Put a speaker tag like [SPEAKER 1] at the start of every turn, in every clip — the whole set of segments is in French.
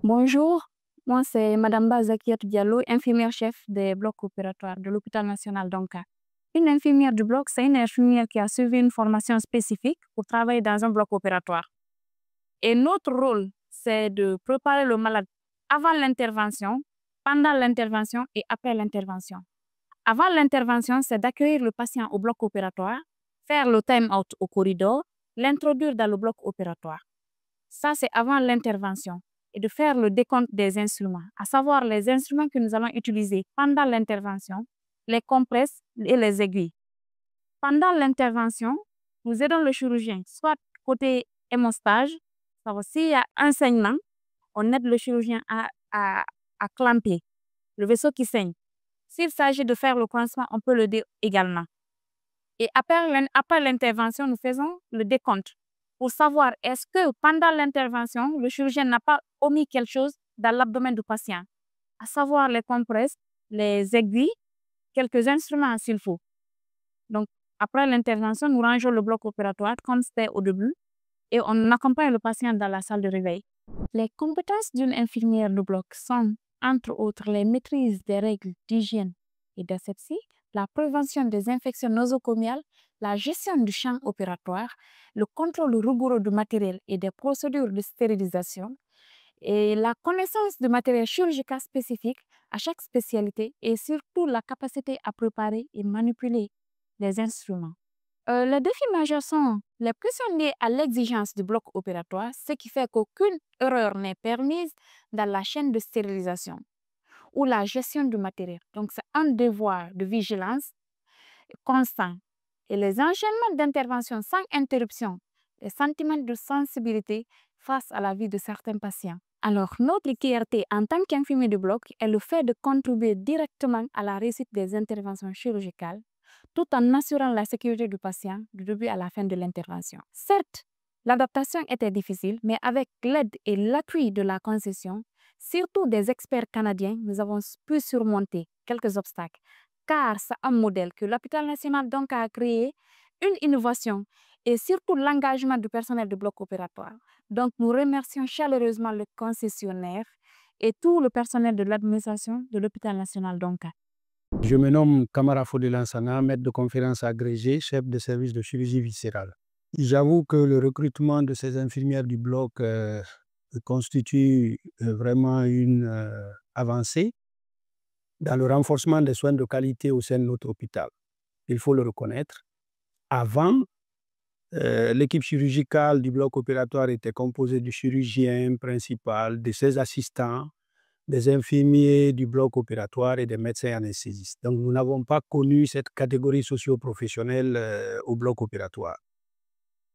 [SPEAKER 1] Bonjour, moi c'est Madame Bazakiat Diallo, infirmière-chef des blocs opératoires de l'hôpital national d'Onka. Une infirmière du bloc, c'est une infirmière qui a suivi une formation spécifique pour travailler dans un bloc opératoire. Et notre rôle, c'est de préparer le malade avant l'intervention, pendant l'intervention et après l'intervention. Avant l'intervention, c'est d'accueillir le patient au bloc opératoire, faire le time-out au corridor, l'introduire dans le bloc opératoire. Ça, c'est avant l'intervention. Et de faire le décompte des instruments, à savoir les instruments que nous allons utiliser pendant l'intervention, les compresses et les aiguilles. Pendant l'intervention, nous aidons le chirurgien, soit côté hémostage, s'il y a un saignement, on aide le chirurgien à clamper le vaisseau qui saigne. S'il s'agit de faire le pansement, on peut l'aider également. Et après l'intervention, nous faisons le décompte pour savoir est-ce que pendant l'intervention, le chirurgien n'a pas omis quelque chose dans l'abdomen du patient, à savoir les compresses, les aiguilles, quelques instruments s'il faut. Donc, après l'intervention, nous rangeons le bloc opératoire comme c'était au début et on accompagne le patient dans la salle de réveil. Les compétences d'une infirmière de bloc sont, entre autres, les maîtrises des règles d'hygiène et d'asepsie, la prévention des infections nosocomiales, la gestion du champ opératoire, le contrôle rigoureux du matériel et des procédures de stérilisation, et la connaissance du matériel chirurgical spécifique à chaque spécialité et surtout la capacité à préparer et manipuler les instruments. Les défis majeurs sont les pressions liées à l'exigence du bloc opératoire, ce qui fait qu'aucune erreur n'est permise dans la chaîne de stérilisation ou la gestion du matériel. Donc, c'est un devoir de vigilance constant. Et les enchaînements d'intervention sans interruption, les sentiments de sensibilité face à la vie de certains patients. Alors, notre fierté en tant qu'infirmier de bloc est le fait de contribuer directement à la réussite des interventions chirurgicales tout en assurant la sécurité du patient du début à la fin de l'intervention. Certes, l'adaptation était difficile, mais avec l'aide et l'appui de la concession, surtout des experts canadiens, nous avons pu surmonter quelques obstacles, car c'est un modèle que l'hôpital national donc a créé, une innovation et surtout l'engagement du personnel de bloc opératoire. Donc, nous remercions chaleureusement le concessionnaire et tout le personnel de l'administration de l'hôpital national d'Onka.
[SPEAKER 2] Je me nomme Kamara Fodé Lansana, maître de conférence agrégé, chef de service de chirurgie viscérale. J'avoue que le recrutement de ces infirmières du bloc constitue vraiment une avancée dans le renforcement des soins de qualité au sein de notre hôpital. Il faut le reconnaître. Avant, l'équipe chirurgicale du bloc opératoire était composée du chirurgien principal, de ses assistants, des infirmiers du bloc opératoire et des médecins anesthésistes. Donc, nous n'avons pas connu cette catégorie socio-professionnelle au bloc opératoire.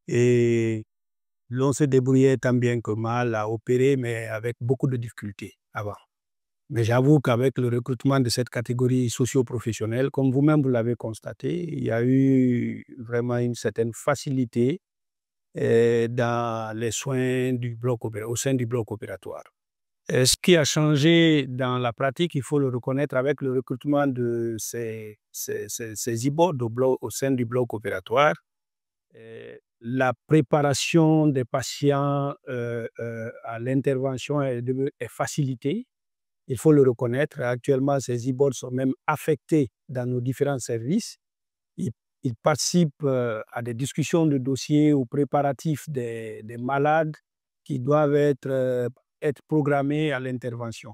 [SPEAKER 2] Et l'on se débrouillait tant bien que mal à opérer, mais avec beaucoup de difficultés avant. Mais j'avoue qu'avec le recrutement de cette catégorie socio-professionnelle, comme vous-même vous l'avez constaté, il y a eu vraiment une certaine facilité dans les soins du bloc au sein du bloc opératoire. Ce qui a changé dans la pratique, il faut le reconnaître, avec le recrutement de ces IBOD au sein du bloc opératoire, la préparation des patients à l'intervention est facilitée. Il faut le reconnaître. Actuellement, ces IBOD sont même affectés dans nos différents services. Ils participent à des discussions de dossiers ou préparatifs des malades qui doivent être programmés à l'intervention.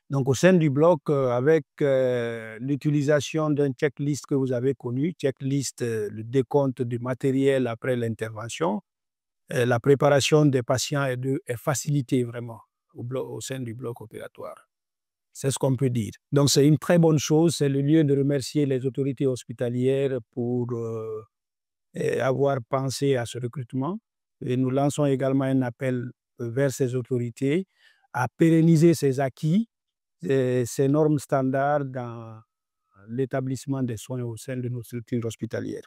[SPEAKER 2] Donc, au sein du bloc, avec l'utilisation d'un checklist que vous avez connu, checklist, le décompte du matériel après l'intervention, la préparation des patients est facilitée vraiment au sein du bloc opératoire. C'est ce qu'on peut dire. Donc, c'est une très bonne chose. C'est le lieu de remercier les autorités hospitalières pour avoir pensé à ce recrutement. Et nous lançons également un appel vers ces autorités à pérenniser ces acquis, ces normes standards dans l'établissement des soins au sein de nos structures hospitalières.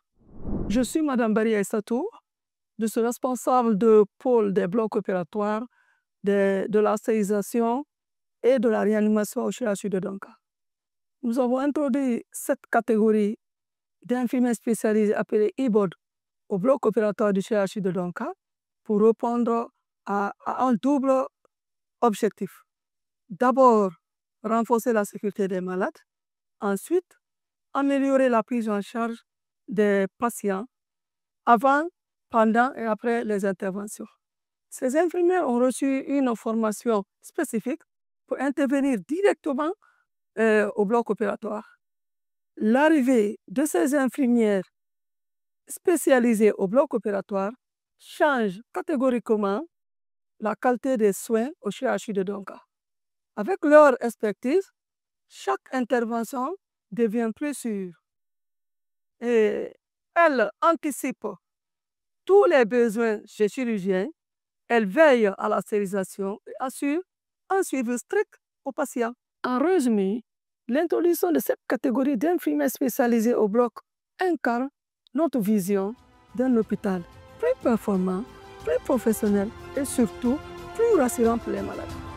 [SPEAKER 3] Je suis Mme Bari Aïssatou, je suis responsable de pôle des blocs opératoires, de la stérilisation et de la réanimation au CHU de Donka. Nous avons introduit cette catégorie d'infirmiers spécialisés appelés IBOD au bloc opératoire du CHU de Donka pour répondre à un double objectifs. D'abord, renforcer la sécurité des malades. Ensuite, améliorer la prise en charge des patients avant, pendant et après les interventions. Ces infirmières ont reçu une formation spécifique pour intervenir directement au bloc opératoire. L'arrivée de ces infirmières spécialisées au bloc opératoire change catégoriquement la qualité des soins au CHU de Donka. Avec leur expertise, chaque intervention devient plus sûre et elles anticipent tous les besoins des chirurgiens, elles veillent à la stérilisation et assurent un suivi strict aux patients. En résumé, l'introduction de cette catégorie d'infirmières spécialisées au bloc incarne notre vision d'un hôpital plus performant, plus professionnel et surtout plus rassurant pour les malades.